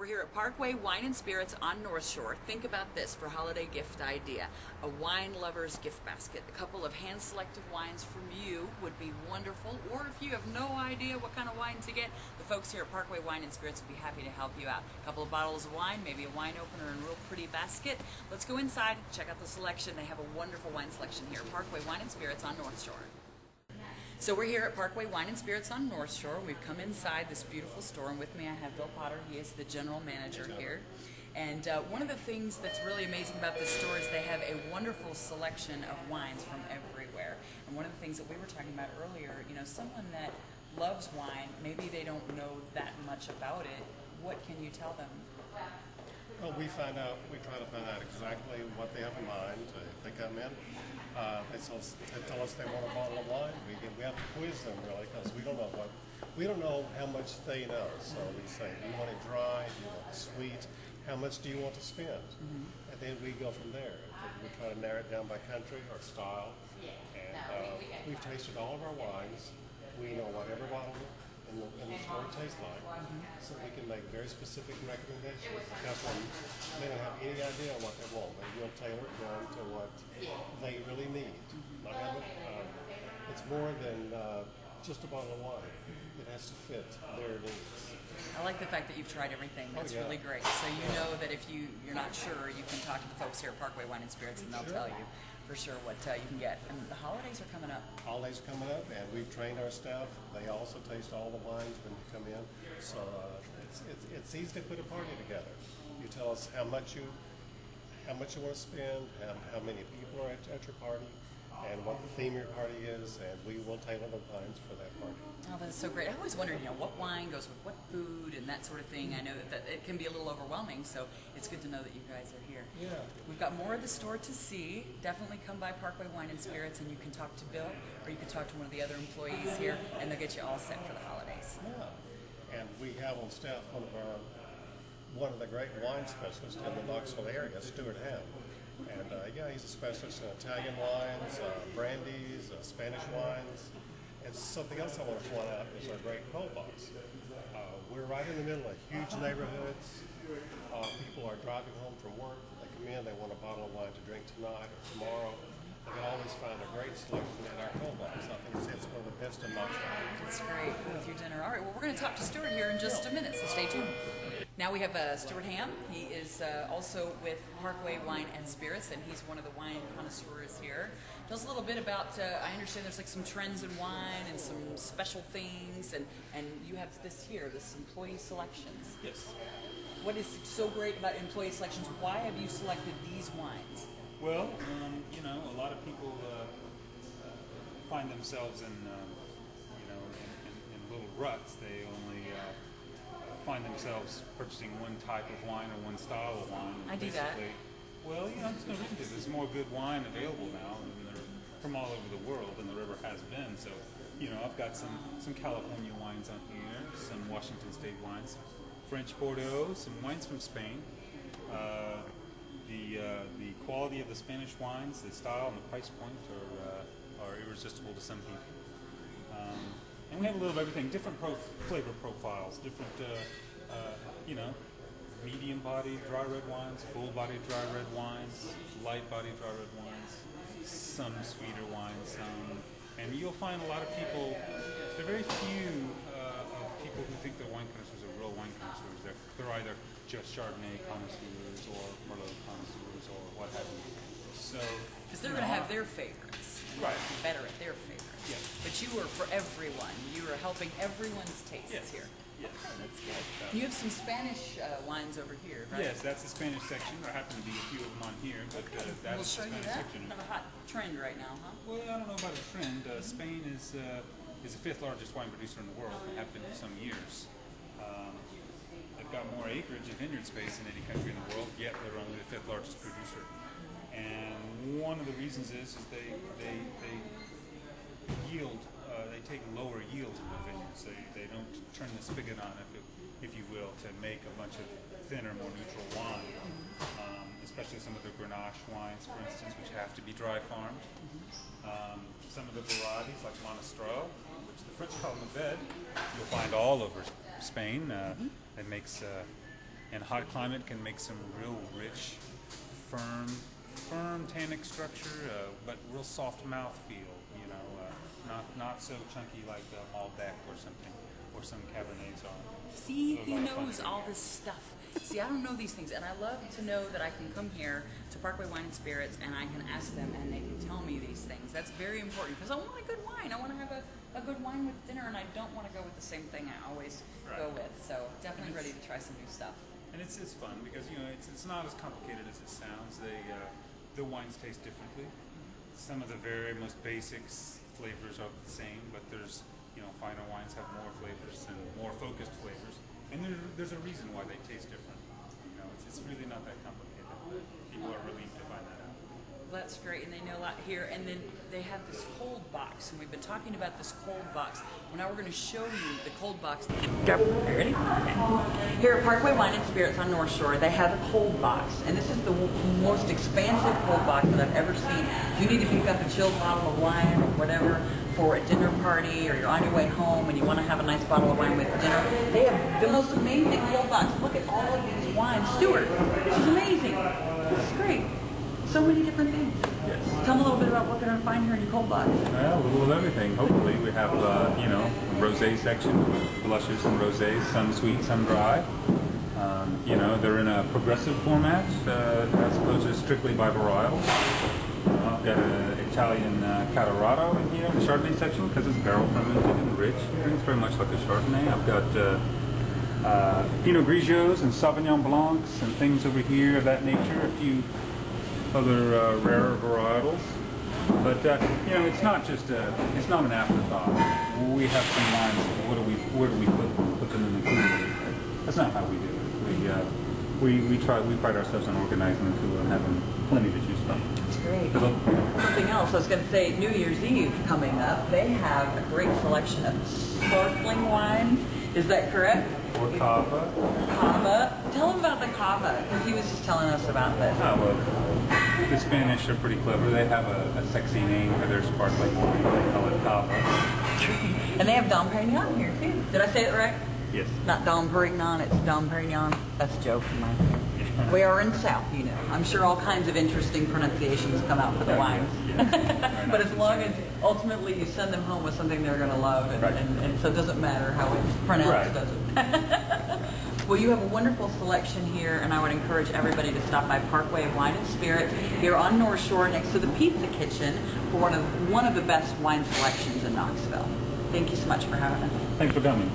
We're here at Parkway Wine and Spirits on North Shore. Think about this for holiday gift idea. A wine lover's gift basket. A couple of hand-selected wines from you would be wonderful. Or if you have no idea what kind of wine to get, the folks here at Parkway Wine and Spirits would be happy to help you out. A couple of bottles of wine, maybe a wine opener and a real pretty basket. Let's go inside and check out the selection. They have a wonderful wine selection here. Parkway Wine and Spirits on North Shore. So we're here at Parkway Wine and Spirits on North Shore. We've come inside this beautiful store, and with me I have Bill Potter. He is the general manager here. And one of the things that's really amazing about this store is they have a wonderful selection of wines from everywhere. And one of the things that we were talking about earlier, you know, someone that loves wine, maybe they don't know that much about it. What can you tell them? Well, we try to find out exactly what they have in mind if they come in. They tell us they want a bottle of wine. We have to quiz them really because we don't know how much they know. So we say, do you want it dry? Do you want it sweet? How much do you want to spend? And then we go from there. We try to narrow it down by country or style. And we've tasted all of our wines. We know what every bottle in the store tastes like, so we can make very specific recommendations. The customer may not have any idea what they want, but we'll tailor it down to what they really need. It's more than just a bottle of wine. It has to fit their needs. I like the fact that you've tried everything. That's really great. So you know that if you're not sure, you can talk to the folks here at Parkway Wine and Spirits, and they'll tell you for sure what you can get. And the holidays are coming up. Holidays are coming up, and we've trained our staff. They also taste all the wines when you come in. So it's easy to put a party together. You tell us how much you want to spend, how many people are at your party, and what the theme of your party is, and we will tailor the wines for that party. Oh, that's so great. I always wondered, you know, what wine goes with what food and that sort of thing. I know that it can be a little overwhelming, so it's good to know that you guys are here. Yeah. We've got more of the store to see. Definitely come by Parkway Wine and Spirits, and you can talk to Bill, or you can talk to one of the other employees here, and they'll get you all set for the holidays. Yeah. And we have on staff one of the great wine specialists in the Knoxville area, Stuart Ham. And he's a specialist in Italian wines, brandies, Spanish wines. And something else I want to point out is our great cold box. We're right in the middle of huge neighborhoods. People are driving home from work. They come in, they want a bottle of wine to drink tonight or tomorrow. They can always find a great selection in our cold box. I think it's one of the best in Knoxville. That's great with your dinner. All right, well, we're going to talk to Stuart here in just a minute, so stay tuned. Now we have Stuart Ham. He is also with Parkway Wine and Spirits, and he's one of the wine connoisseurs here. Tell us a little bit about, I understand there's like some trends in wine and some special things, and you have this here, this employee selections. Yes. What is so great about employee selections? Why have you selected these wines? Well, you know, a lot of people find themselves in little ruts. They only find themselves purchasing one type of wine or one style of wine. I do that. Well, you know, there's no reason to. There's more good wine available now, and they're from all over the world, and the river has been. So, you know, I've got some California wines on here, some Washington State wines, French Bordeaux, some wines from Spain. The quality of the Spanish wines, the style and the price point are irresistible to some people. And we have a little of everything, different flavor profiles, different, medium-bodied dry red wines, full-bodied dry red wines, light-bodied dry red wines, some sweeter wines, and you'll find a lot of people, there are very few of people who think they're wine connoisseurs are real wine connoisseurs. They're either just Chardonnay connoisseurs or Merlot connoisseurs or what have you. So, because they're going to have their favorites. Right. Better at their favorites. Yeah. But you are for everyone. You are helping everyone's tastes here. Yes. Okay, that's good. You have some Spanish wines over here, right? Yes, that's the Spanish section. There happen to be a few of them on here, but that we'll is show the you Spanish that. section. Kind of a hot trend right now, huh? Well, I don't know about a trend. Spain is the fifth largest wine producer in the world. They have been for some years. They've got more acreage and vineyard space than any country in the world, yet they're only the fifth largest producer. And one of the reasons is they yield. They take lower yields in the vineyards. They don't turn the spigot on, if you will, to make a bunch of thinner, more neutral wine. Especially some of the Grenache wines, for instance, which have to be dry farmed. Some of the varieties, like Monastrell, which the French call Mourvedre, you'll find all over Spain. It makes and hot climate can make some real rich, firm tannic structure, but real soft mouth feel. You know, not so chunky like Malbec or something, or some Cabernets are. See, So a he lot of fun knows to all read. this stuff. See, I don't know these things, and I love to know that I can come here to Parkway Wine and Spirits and I can ask them and they can tell me these things. That's very important because I want a good wine. I want to have a good wine with dinner, and I don't want to go with the same thing I always go Right. with. So definitely ready to try some new stuff. And it's fun because it's not as complicated as it sounds. The wines taste differently. Some of the very most basics flavors are the same, but there's finer wines have more flavors and more focused flavors, and there's a reason why they taste different. It's really not that complicated. People are relieved to find that out. That's great, and they know a lot here. And then they have this cold box, and we've been talking about this cold box. Well, now we're going to show you the cold box. Ready? Here at Parkway Wine and Spirits on North Shore, they have a cold box, and this is the most expansive cold box that I've ever seen. If you need to pick up a chilled bottle of wine or whatever for a dinner party, or you're on your way home and you want to have a nice bottle of wine with dinner, they have the most amazing cold box. Look at all of these wines. Stuart, this is amazing. This is great. So many different things. Yes. Tell them a little bit about what they're going to find here in your cold box. Well, a little of everything. Hopefully, we have a rosé section, blushes and rosés, some sweet, some dry. They're in a progressive format as opposed to strictly by varietal. I've got an Italian Catarrato in here, the Chardonnay section, because it's barrel fermented and rich. It's very much like a Chardonnay. I've got Pinot Grigios and Sauvignon Blancs and things over here of that nature. A few other rarer varietals, but it's not just it's not an afterthought. We have some wines. Where do we put them in the cooler? That's not how we do it. We pride ourselves on organizing the cooler and having plenty to choose from. That's great. Something else, I was going to say, New Year's Eve coming up, they have a great selection of sparkling wine. Is that correct? Or cava. Cava. Tell him about the cava, because he was just telling us about this. Well, the Spanish are pretty clever. They have a sexy name for their sparkling wine. They call it cava. And they have Dom Perignon here, too. Did I say it right? Yes. Not Dom Perignon, it's Dom Perignon. That's a joke. We are in the South, I'm sure all kinds of interesting pronunciations come out for the wines. Yeah. But as long as ultimately you send them home with something they're going to love, and so it doesn't matter how it's pronounced, does it? Well, you have a wonderful selection here, and I would encourage everybody to stop by Parkway Wine and Spirits here on North Shore next to the Pizza Kitchen for one of the best wine selections in Knoxville. Thank you so much for having us. Thanks for coming.